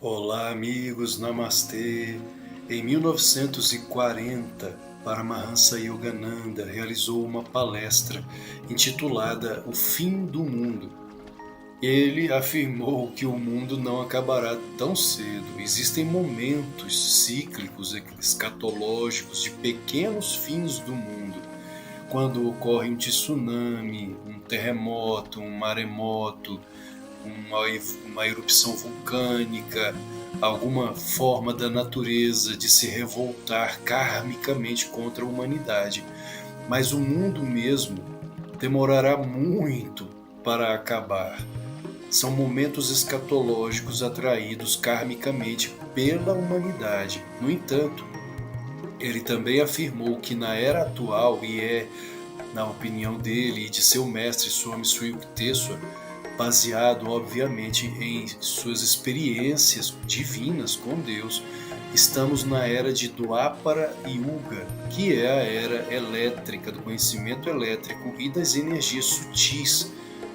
Olá, amigos, Namastê. Em 1940, Paramahansa Yogananda realizou uma palestra intitulada O Fim do Mundo. Ele afirmou que o mundo não acabará tão cedo. Existem momentos cíclicos, escatológicos, de pequenos fins do mundo. Quando ocorre um tsunami, um terremoto, um maremoto, uma erupção vulcânica, alguma forma da natureza de se revoltar karmicamente contra a humanidade. Mas o mundo mesmo demorará muito para acabar. São momentos escatológicos atraídos karmicamente pela humanidade. No entanto, ele também afirmou que na era atual, e na opinião dele e de seu mestre Swami Sri Yukteswar, baseado obviamente em suas experiências divinas com Deus, estamos na era de Dwapara Yuga, que é a era elétrica, do conhecimento elétrico e das energias sutis,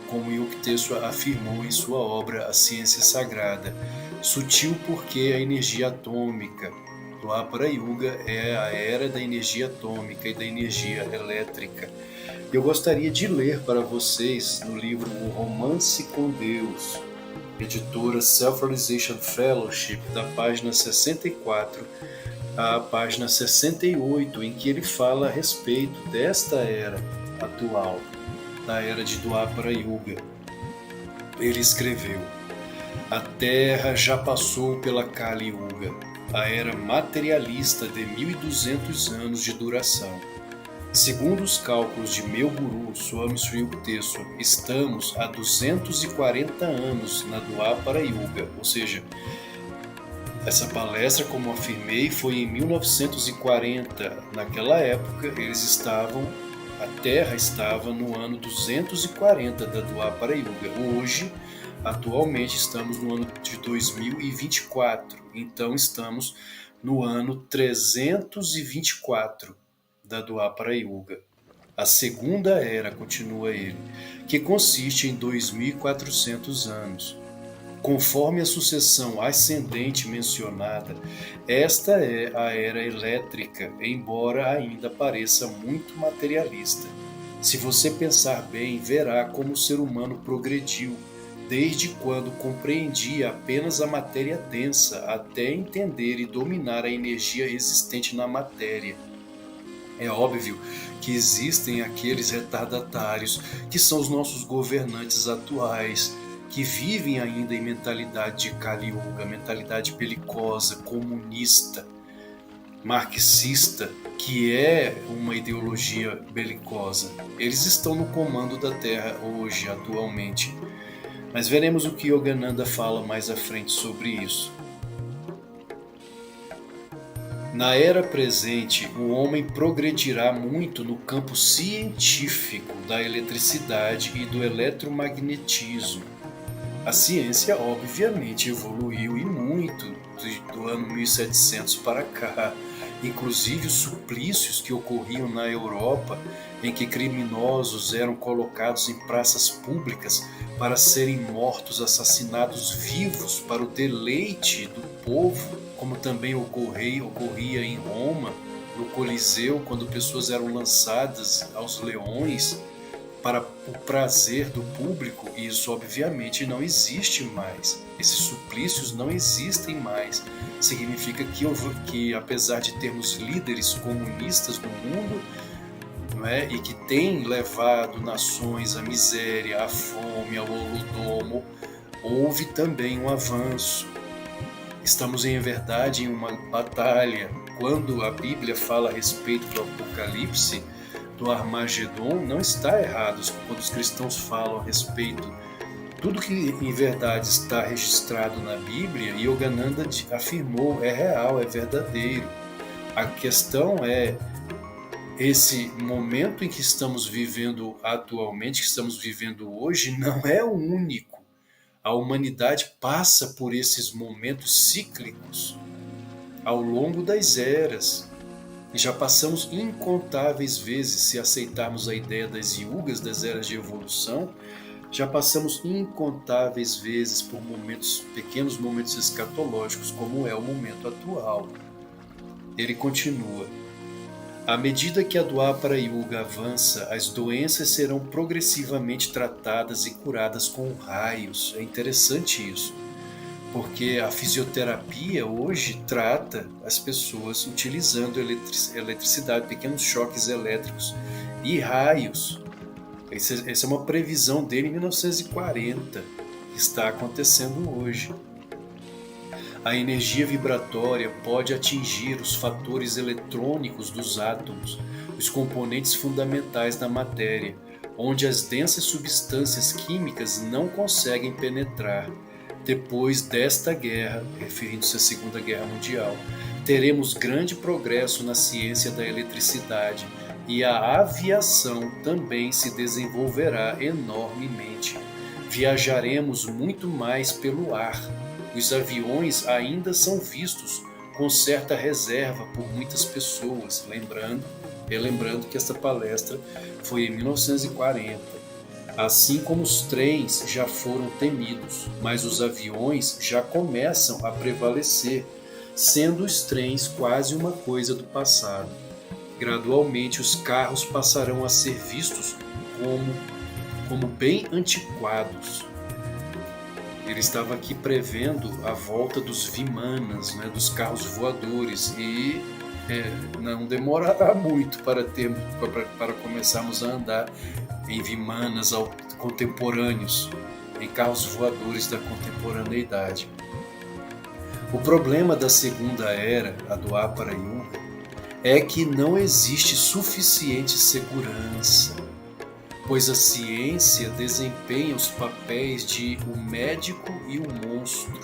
como Yukteswar afirmou em sua obra A Ciência Sagrada. Sutil porque a energia atômica. Dwapara Yuga é a era da energia atômica e da energia elétrica. Eu gostaria de ler para vocês no livro O Romance com Deus, editora Self-Realization Fellowship, da página 64 à página 68, em que ele fala a respeito desta era atual, da era de Dwapara Yuga. Ele escreveu: A Terra já passou pela Kali Yuga, a era materialista de 1200 anos de duração. Segundo os cálculos de meu guru, Swami Sri Yukteswar, estamos há 240 anos na Dwapara Yuga, ou seja, essa palestra, como afirmei, foi em 1940. Naquela época, a Terra estava no ano 240 da Dwapara Yuga. Hoje, atualmente, estamos no ano de 2024, então estamos no ano 324 da Dwapara Yuga. A segunda era, continua ele, que consiste em 2400 anos. Conforme a sucessão ascendente mencionada, esta é a era elétrica, embora ainda pareça muito materialista. Se você pensar bem, verá como o ser humano progrediu, desde quando compreendia apenas a matéria densa até entender e dominar a energia existente na matéria. É óbvio que existem aqueles retardatários que são os nossos governantes atuais, que vivem ainda em mentalidade de Kali Yuga, mentalidade belicosa, comunista, marxista, que é uma ideologia belicosa. Eles estão no comando da Terra hoje, atualmente. Mas veremos o que Yogananda fala mais à frente sobre isso. Na era presente, o homem progredirá muito no campo científico da eletricidade e do eletromagnetismo. A ciência, obviamente, evoluiu e muito do ano 1700 para cá. Inclusive os suplícios que ocorriam na Europa, em que criminosos eram colocados em praças públicas para serem mortos, assassinados vivos para o deleite do povo, como também ocorria em Roma, no Coliseu, quando pessoas eram lançadas aos leões para o prazer do público. E isso obviamente não existe mais. Esses suplícios não existem mais. Significa que apesar de termos líderes comunistas no mundo, não é, e que têm levado nações à miséria, à fome, ao holodomo, houve também um avanço. Estamos em verdade em uma batalha. Quando a Bíblia fala a respeito do Apocalipse, do Armagedon, não está errado quando os cristãos falam a respeito. Tudo que em verdade está registrado na Bíblia, Yogananda afirmou, é real, é verdadeiro. A questão é esse momento em que estamos vivendo atualmente, que estamos vivendo hoje, não é o único. A humanidade passa por esses momentos cíclicos ao longo das eras. E já passamos incontáveis vezes, se aceitarmos a ideia das yugas, das eras de evolução, Já passamos incontáveis vezes por pequenos momentos escatológicos, como é o momento atual. Ele continua: à medida que a Dwapara Yuga avança, as doenças serão progressivamente tratadas e curadas com raios. É interessante isso, porque a fisioterapia hoje trata as pessoas utilizando eletricidade, pequenos choques elétricos e raios. Essa é uma previsão dele em 1940, que está acontecendo hoje. A energia vibratória pode atingir os fatores eletrônicos dos átomos, os componentes fundamentais da matéria, onde as densas substâncias químicas não conseguem penetrar. Depois desta guerra, referindo-se à Segunda Guerra Mundial, teremos grande progresso na ciência da eletricidade e a aviação também se desenvolverá enormemente. Viajaremos muito mais pelo ar. Os aviões ainda são vistos com certa reserva por muitas pessoas, lembrando que esta palestra foi em 1940. Assim como os trens já foram temidos, mas os aviões já começam a prevalecer, sendo os trens quase uma coisa do passado. Gradualmente os carros passarão a ser vistos como bem antiquados. Ele estava aqui prevendo a volta dos Vimanas, né, dos carros voadores, e não demorará muito para começarmos a andar em Vimanas contemporâneos, em carros voadores da contemporaneidade. O problema da Segunda Era, a Dwapara Yuga, é que não existe suficiente segurança, pois a ciência desempenha os papéis de o médico e o monstro.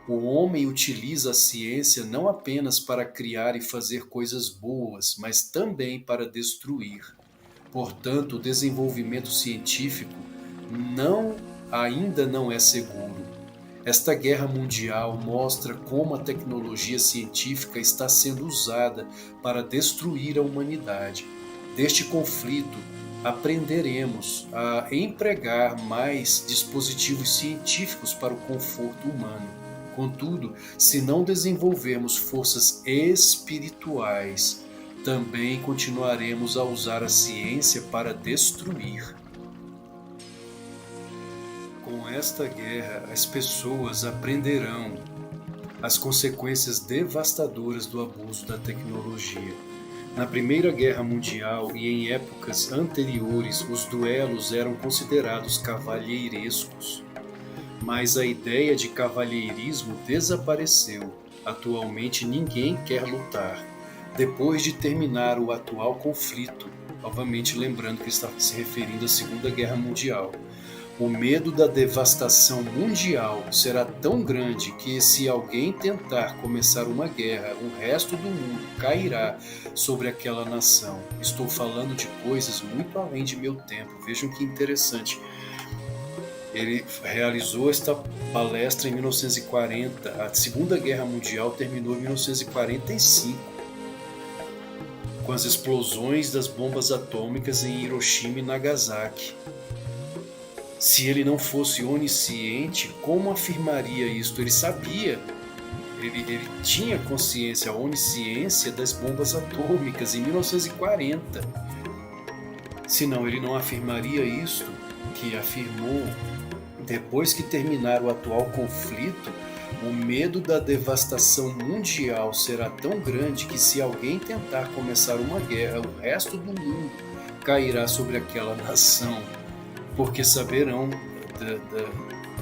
O homem utiliza a ciência não apenas para criar e fazer coisas boas, mas também para destruir. Portanto, o desenvolvimento científico ainda não é seguro. Esta guerra mundial mostra como a tecnologia científica está sendo usada para destruir a humanidade. Deste conflito, aprenderemos a empregar mais dispositivos científicos para o conforto humano. Contudo, se não desenvolvermos forças espirituais, também continuaremos a usar a ciência para destruir. Com esta guerra, as pessoas aprenderão as consequências devastadoras do abuso da tecnologia. Na Primeira Guerra Mundial e em épocas anteriores, os duelos eram considerados cavalheirescos. Mas a ideia de cavalheirismo desapareceu. Atualmente ninguém quer lutar. Depois de terminar o atual conflito, novamente lembrando que ele está se referindo à Segunda Guerra Mundial, o medo da devastação mundial será tão grande que, se alguém tentar começar uma guerra, o resto do mundo cairá sobre aquela nação. Estou falando de coisas muito além de meu tempo. Vejam que interessante. Ele realizou esta palestra em 1940. A Segunda Guerra Mundial terminou em 1945, com as explosões das bombas atômicas em Hiroshima e Nagasaki. Se ele não fosse onisciente, como afirmaria isto? Ele sabia, ele tinha consciência, a onisciência das bombas atômicas em 1940. Senão ele não afirmaria isto, que afirmou depois que terminar o atual conflito, o medo da devastação mundial será tão grande que, se alguém tentar começar uma guerra, o resto do mundo cairá sobre aquela nação, porque saberão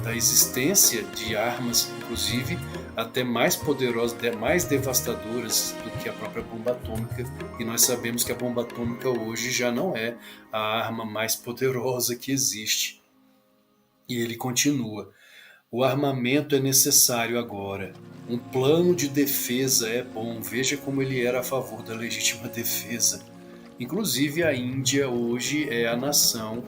da existência de armas, inclusive até mais poderosas, mais devastadoras do que a própria bomba atômica, e nós sabemos que a bomba atômica hoje já não é a arma mais poderosa que existe. E ele continua: o armamento é necessário agora. Um plano de defesa é bom. Veja como ele era a favor da legítima defesa. Inclusive, a Índia hoje é a nação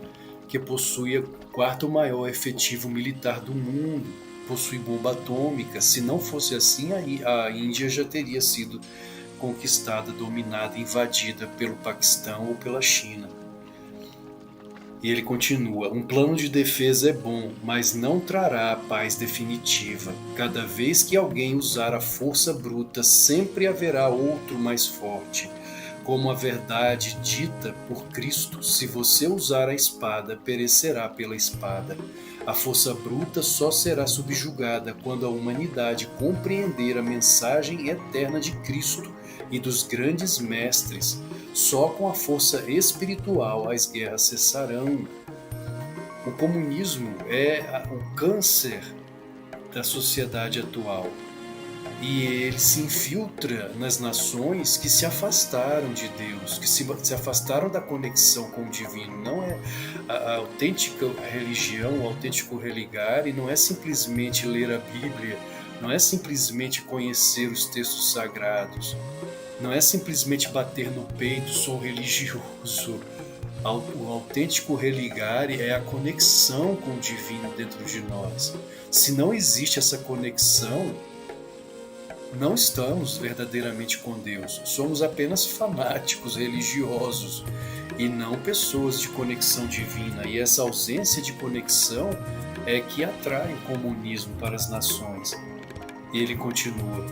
que possui o quarto maior efetivo militar do mundo, possui bomba atômica. Se não fosse assim, a Índia já teria sido conquistada, dominada, invadida pelo Paquistão ou pela China. E ele continua: um plano de defesa é bom, mas não trará a paz definitiva. Cada vez que alguém usar a força bruta, sempre haverá outro mais forte. Como a verdade dita por Cristo, se você usar a espada, perecerá pela espada. A força bruta só será subjugada quando a humanidade compreender a mensagem eterna de Cristo e dos grandes mestres. Só com a força espiritual as guerras cessarão. O comunismo é o câncer da sociedade atual. E ele se infiltra nas nações que se afastaram de Deus, que se afastaram da conexão com o divino. Não é a autêntica religião, o autêntico religar, e não é simplesmente ler a Bíblia, não é simplesmente conhecer os textos sagrados, não é simplesmente bater no peito, sou religioso. O autêntico religar é a conexão com o divino dentro de nós. Se não existe essa conexão, não estamos verdadeiramente com Deus. Somos apenas fanáticos religiosos e não pessoas de conexão divina. E essa ausência de conexão é que atrai o comunismo para as nações. E ele continua: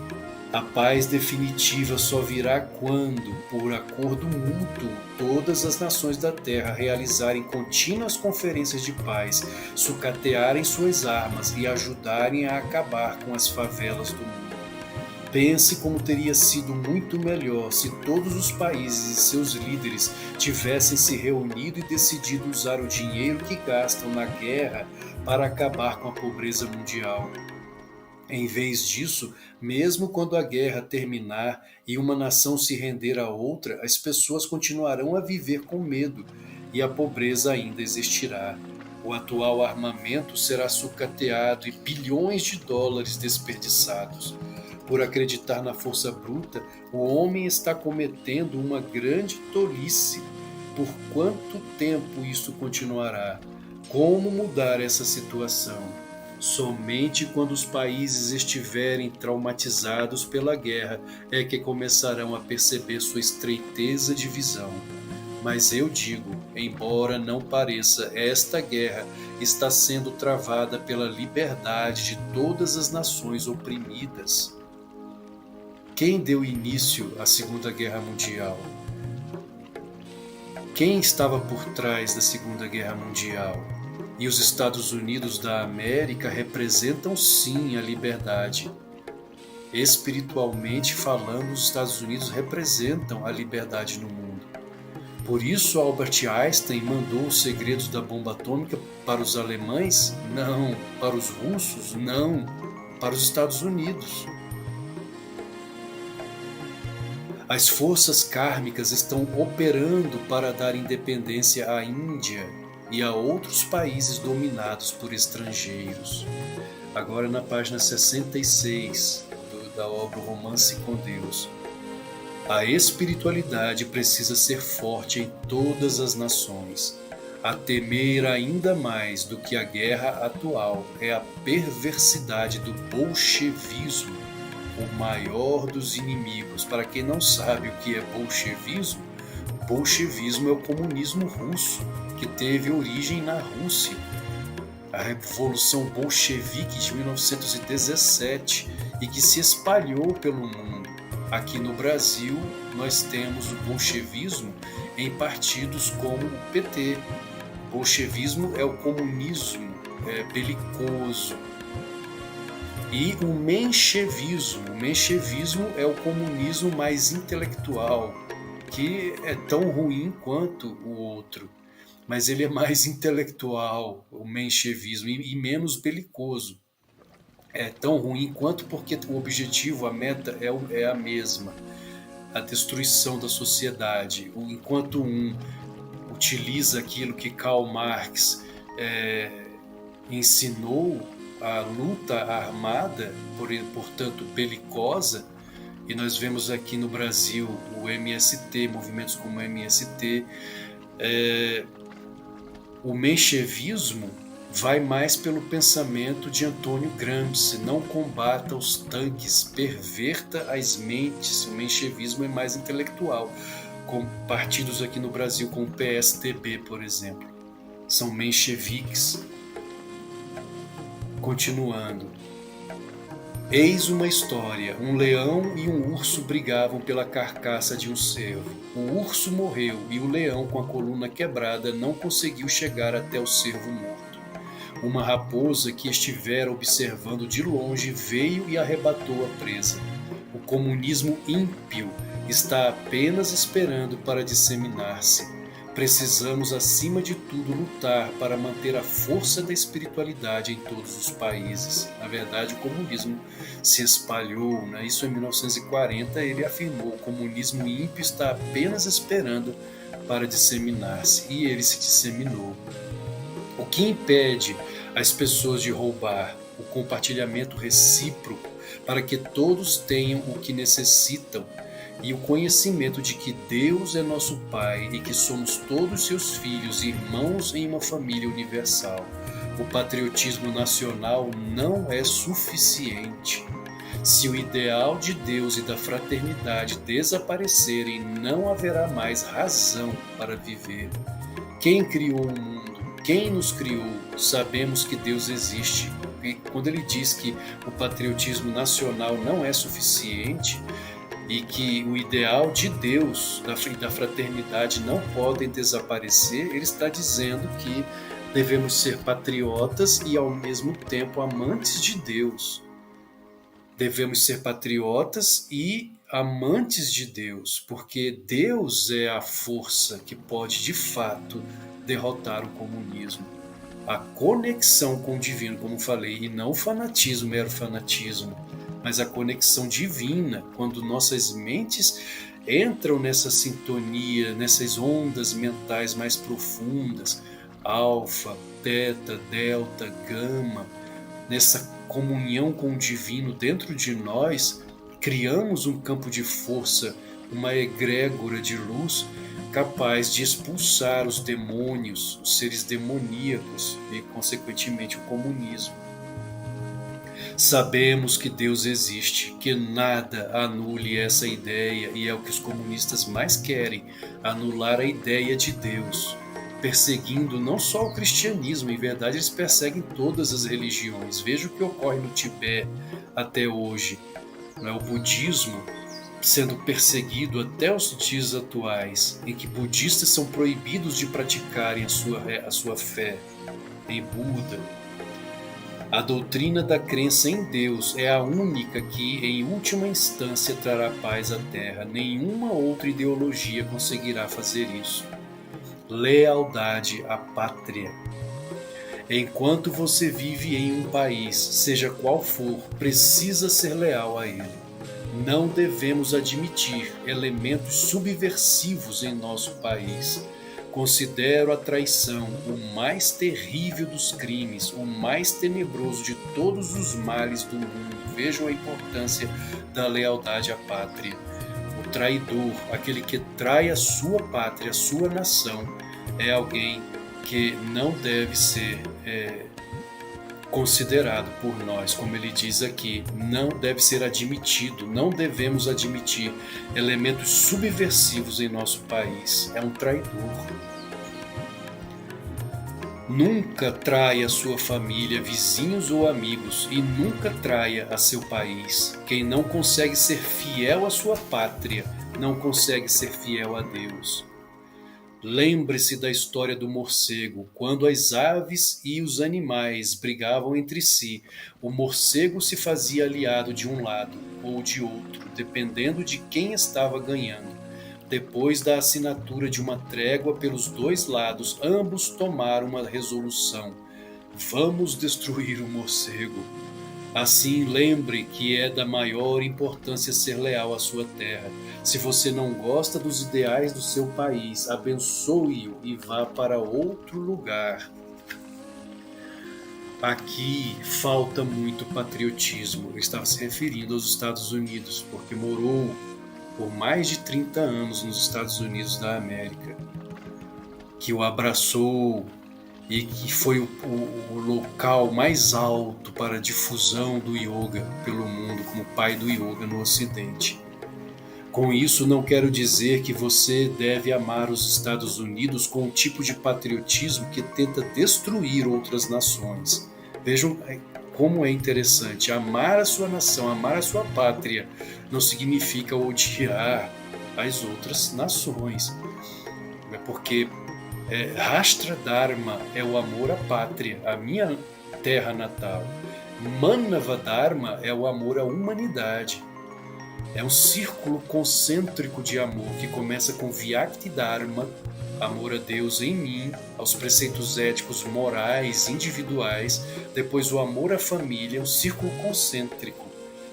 a paz definitiva só virá quando, por acordo mútuo, todas as nações da Terra realizarem contínuas conferências de paz, sucatearem suas armas e ajudarem a acabar com as favelas do mundo. Pense como teria sido muito melhor se todos os países e seus líderes tivessem se reunido e decidido usar o dinheiro que gastam na guerra para acabar com a pobreza mundial. Em vez disso, mesmo quando a guerra terminar e uma nação se render a outra, as pessoas continuarão a viver com medo e a pobreza ainda existirá. O atual armamento será sucateado e bilhões de dólares desperdiçados. Por acreditar na força bruta, o homem está cometendo uma grande tolice. Por quanto tempo isso continuará? Como mudar essa situação? Somente quando os países estiverem traumatizados pela guerra é que começarão a perceber sua estreiteza de visão. Mas eu digo, embora não pareça, esta guerra está sendo travada pela liberdade de todas as nações oprimidas. Quem deu início à Segunda Guerra Mundial? Quem estava por trás da Segunda Guerra Mundial? E os Estados Unidos da América representam sim a liberdade. Espiritualmente falando, os Estados Unidos representam a liberdade no mundo. Por isso Albert Einstein mandou os segredos da bomba atômica para os alemães? Não. Para os russos? Não. Para os Estados Unidos. As forças kármicas estão operando para dar independência à Índia e a outros países dominados por estrangeiros. Agora na página 66 da obra Romance com Deus. A espiritualidade precisa ser forte em todas as nações. A temer ainda mais do que a guerra atual é a perversidade do bolchevismo, o maior dos inimigos. Para quem não sabe o que é bolchevismo, bolchevismo é o comunismo russo, que teve origem na Rússia. A Revolução Bolchevique de 1917 e que se espalhou pelo mundo. Aqui no Brasil, nós temos o bolchevismo em partidos como o PT. Bolchevismo é o comunismo belicoso. E o menchevismo é o comunismo mais intelectual, que é tão ruim quanto o outro, mas ele é mais intelectual, o menchevismo, e menos belicoso. É tão ruim quanto porque o objetivo, a meta é a mesma, a destruição da sociedade. Enquanto um utiliza aquilo que Karl Marx ensinou, a luta armada, portanto belicosa, e nós vemos aqui no Brasil o MST, movimentos como o MST, o menchevismo vai mais pelo pensamento de Antônio Gramsci: não combata os tanques, perverta as mentes. O menchevismo é mais intelectual, com partidos aqui no Brasil como o PSDB, por exemplo. são mencheviques. Continuando. Eis uma história: um leão e um urso brigavam pela carcaça de um cervo. O urso morreu e o leão, com a coluna quebrada, não conseguiu chegar até o cervo morto. Uma raposa que estivera observando de longe veio e arrebatou a presa. O comunismo ímpio está apenas esperando para disseminar-se. Precisamos, acima de tudo, lutar para manter a força da espiritualidade em todos os países. Na verdade, o comunismo se espalhou, né? Isso em 1940 ele afirmou: o comunismo ímpio está apenas esperando para disseminar-se, e ele se disseminou. O que impede as pessoas de roubar? O compartilhamento recíproco, para que todos tenham o que necessitam, e o conhecimento de que Deus é nosso Pai e que somos todos seus filhos, irmãos em uma família universal. O patriotismo nacional não é suficiente. Se o ideal de Deus e da fraternidade desaparecerem, não haverá mais razão para viver. Quem criou o mundo? Quem nos criou? Sabemos que Deus existe. E quando ele diz que o patriotismo nacional não é suficiente, e que o ideal de Deus e da fraternidade não podem desaparecer, ele está dizendo que devemos ser patriotas e ao mesmo tempo amantes de Deus. Devemos ser patriotas e amantes de Deus, porque Deus é a força que pode de fato derrotar o comunismo. A conexão com o divino, como falei, e não o fanatismo, mero fanatismo, mas a conexão divina, quando nossas mentes entram nessa sintonia, nessas ondas mentais mais profundas, alfa, teta, delta, gama, nessa comunhão com o divino dentro de nós, criamos um campo de força, uma egrégora de luz capaz de expulsar os demônios, os seres demoníacos e, consequentemente, o comunismo. Sabemos que Deus existe, que nada anule essa ideia, e é o que os comunistas mais querem, anular a ideia de Deus, perseguindo não só o cristianismo, em verdade eles perseguem todas as religiões. Veja o que ocorre no Tibete até hoje, o budismo sendo perseguido até os dias atuais, em que budistas são proibidos de praticarem a sua fé em Buda. A doutrina da crença em Deus é a única que, em última instância, trará paz à Terra. Nenhuma outra ideologia conseguirá fazer isso. Lealdade à pátria. Enquanto você vive em um país, seja qual for, precisa ser leal a ele. Não devemos admitir elementos subversivos em nosso país. Considero a traição o mais terrível dos crimes, o mais tenebroso de todos os males do mundo. Vejam a importância da lealdade à pátria. O traidor, aquele que trai a sua pátria, a sua nação, é alguém que não deve ser considerado por nós, como ele diz aqui, não deve ser admitido, não devemos admitir elementos subversivos em nosso país. É um traidor. Nunca traia sua família, vizinhos ou amigos, e nunca traia a seu país. Quem não consegue ser fiel à sua pátria, não consegue ser fiel a Deus. Lembre-se da história do morcego. Quando as aves e os animais brigavam entre si, o morcego se fazia aliado de um lado ou de outro, dependendo de quem estava ganhando. Depois da assinatura de uma trégua pelos dois lados, ambos tomaram uma resolução: vamos destruir o morcego. Assim, lembre que é da maior importância ser leal à sua terra. Se você não gosta dos ideais do seu país, abençoe-o e vá para outro lugar. Aqui falta muito patriotismo. Eu estava se referindo aos Estados Unidos, porque morou por mais de 30 anos nos Estados Unidos da América, que o abraçou e que foi o local mais alto para a difusão do yoga pelo mundo, como pai do yoga no Ocidente. Com isso, não quero dizer que você deve amar os Estados Unidos com um tipo de patriotismo que tenta destruir outras nações. Vejam como é interessante. Amar a sua nação, amar a sua pátria, não significa odiar as outras nações. É porque Rashtra Dharma é o amor à pátria, à minha terra natal. Manava Dharma é o amor à humanidade. É um círculo concêntrico de amor que começa com Vyakti Dharma, amor a Deus em mim, aos preceitos éticos, morais, individuais. Depois o amor à família, um círculo concêntrico.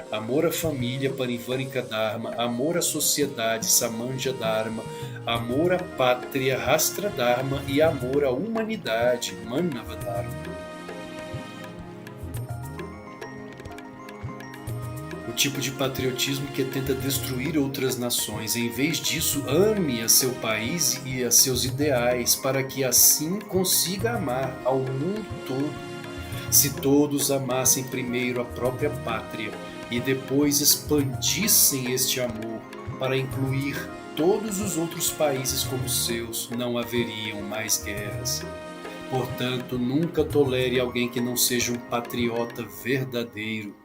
Amor à família, Parivarika Dharma, amor à sociedade, Samanja Dharma, amor à pátria, Rashtra Dharma e amor à humanidade, Manava Dharma. O tipo de patriotismo que tenta destruir outras nações. Em vez disso, ame a seu país e a seus ideais, para que assim consiga amar ao mundo todo. Se todos amassem primeiro a própria pátria e depois expandissem este amor para incluir todos os outros países como seus, não haveriam mais guerras. Portanto, nunca tolere alguém que não seja um patriota verdadeiro.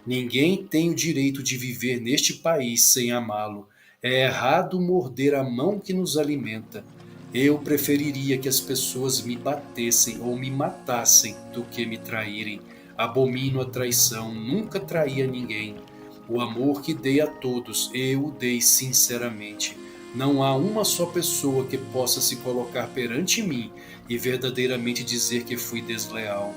Ninguém tem o direito de viver neste país sem amá-lo. É errado morder a mão que nos alimenta. Eu preferiria que as pessoas me batessem ou me matassem do que me traírem. Abomino a traição, nunca traí a ninguém. O amor que dei a todos, eu o dei sinceramente. Não há uma só pessoa que possa se colocar perante mim e verdadeiramente dizer que fui desleal.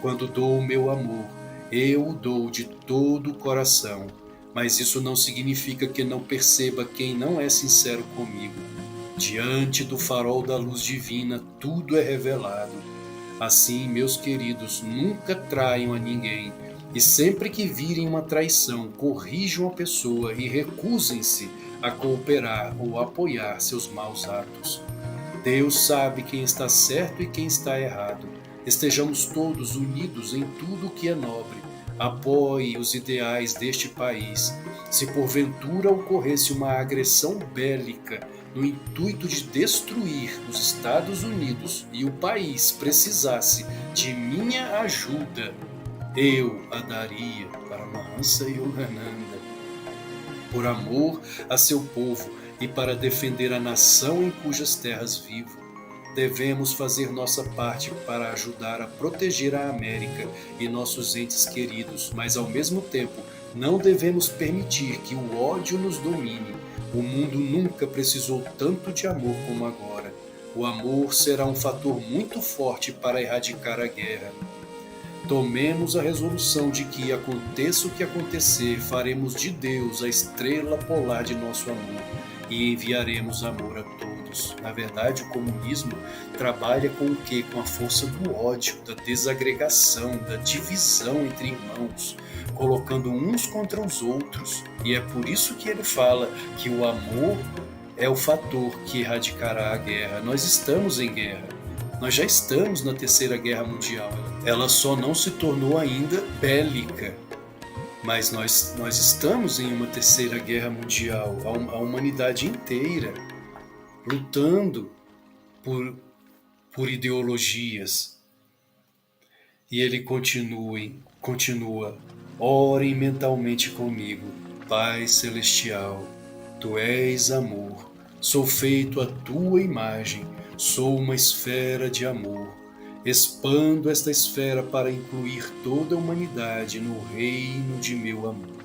Quando dou o meu amor, eu o dou de todo o coração, mas isso não significa que não perceba quem não é sincero comigo. Diante do farol da luz divina, tudo é revelado. Assim, meus queridos, nunca traiam a ninguém, e sempre que virem uma traição, corrijam a pessoa e recusem-se a cooperar ou apoiar seus maus atos. Deus sabe quem está certo e quem está errado. Estejamos todos unidos em tudo o que é nobre. Apoie os ideais deste país. Se porventura ocorresse uma agressão bélica no intuito de destruir os Estados Unidos e o país precisasse de minha ajuda, eu a daria para Mahansa Yogananda. Por amor a seu povo e para defender a nação em cujas terras vivo, devemos fazer nossa parte para ajudar a proteger a América e nossos entes queridos, mas ao mesmo tempo não devemos permitir que o ódio nos domine. O mundo nunca precisou tanto de amor como agora. O amor será um fator muito forte para erradicar a guerra. Tomemos a resolução de que, aconteça o que acontecer, faremos de Deus a estrela polar de nosso amor e enviaremos amor a todos. Na verdade, o comunismo trabalha com o quê? Com a força do ódio, da desagregação, da divisão entre irmãos, colocando uns contra os outros. E é por isso que ele fala que o amor é o fator que erradicará a guerra. Nós estamos em guerra. Nós já estamos na Terceira Guerra Mundial. Ela só não se tornou ainda bélica. Mas nós estamos em uma Terceira Guerra Mundial. A humanidade inteira lutando por ideologias. E ele continua. Orem mentalmente comigo. Pai Celestial, Tu és amor. Sou feito à Tua imagem. Sou uma esfera de amor. Expando esta esfera para incluir toda a humanidade no reino de meu amor.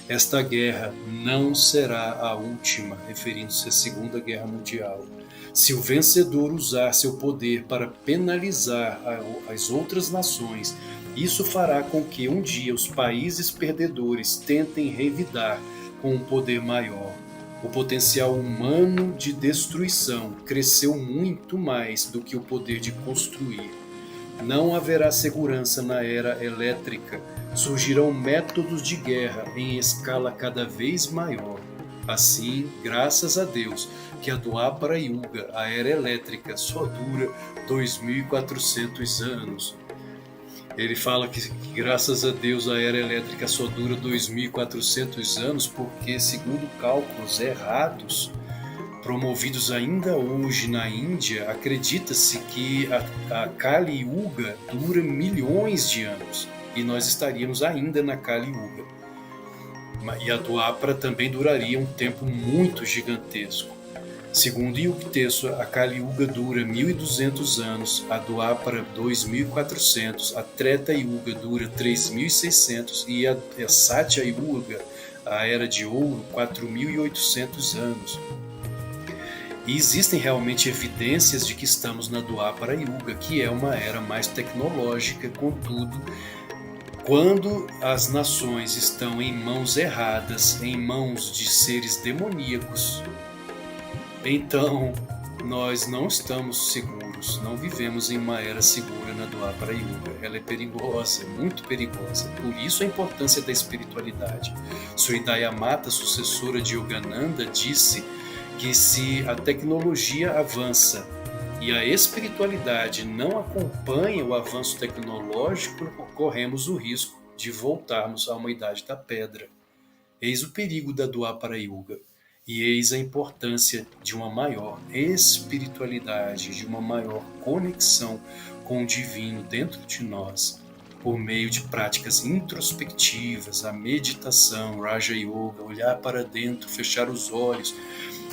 Esta guerra não será a última, referindo-se à Segunda Guerra Mundial. Se o vencedor usar seu poder para penalizar as outras nações, isso fará com que um dia os países perdedores tentem revidar com um poder maior. O potencial humano de destruição cresceu muito mais do que o poder de construir. Não haverá segurança na era elétrica. Surgirão métodos de guerra em escala cada vez maior. Assim, graças a Deus, que a Dwapara Yuga, a era elétrica, só dura 2.400 anos. Ele fala que graças a Deus a era elétrica só dura 2.400 anos porque, segundo cálculos errados, promovidos ainda hoje na Índia, acredita-se que a Kali Yuga dura milhões de anos e nós estaríamos ainda na Kali Yuga. E a Dwapara também duraria um tempo muito gigantesco. Segundo Yukteswar, a Kali Yuga dura 1.200 anos, a Dwapara 2.400, a Treta Yuga dura 3.600 e a Satya Yuga, a Era de Ouro, 4.800 anos. E existem realmente evidências de que estamos na Dwapara Yuga, que é uma era mais tecnológica, contudo, quando as nações estão em mãos erradas, em mãos de seres demoníacos, então nós não estamos seguros, não vivemos em uma era segura na Dwapara Yuga. Ela é perigosa, muito perigosa. Por isso a importância da espiritualidade. Suridaya Mata, sucessora de Yogananda, disse que se a tecnologia avança e a espiritualidade não acompanha o avanço tecnológico, corremos o risco de voltarmos à uma idade da pedra. Eis o perigo da Dwapara Yuga e eis a importância de uma maior espiritualidade, de uma maior conexão com o divino dentro de nós, por meio de práticas introspectivas, a meditação, Raja Yoga, olhar para dentro, fechar os olhos,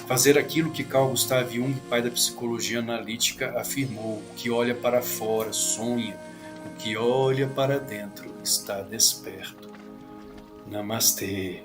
fazer aquilo que Carl Gustav Jung, pai da psicologia analítica, afirmou: o que olha para fora sonha, o que olha para dentro está desperto. Namastê.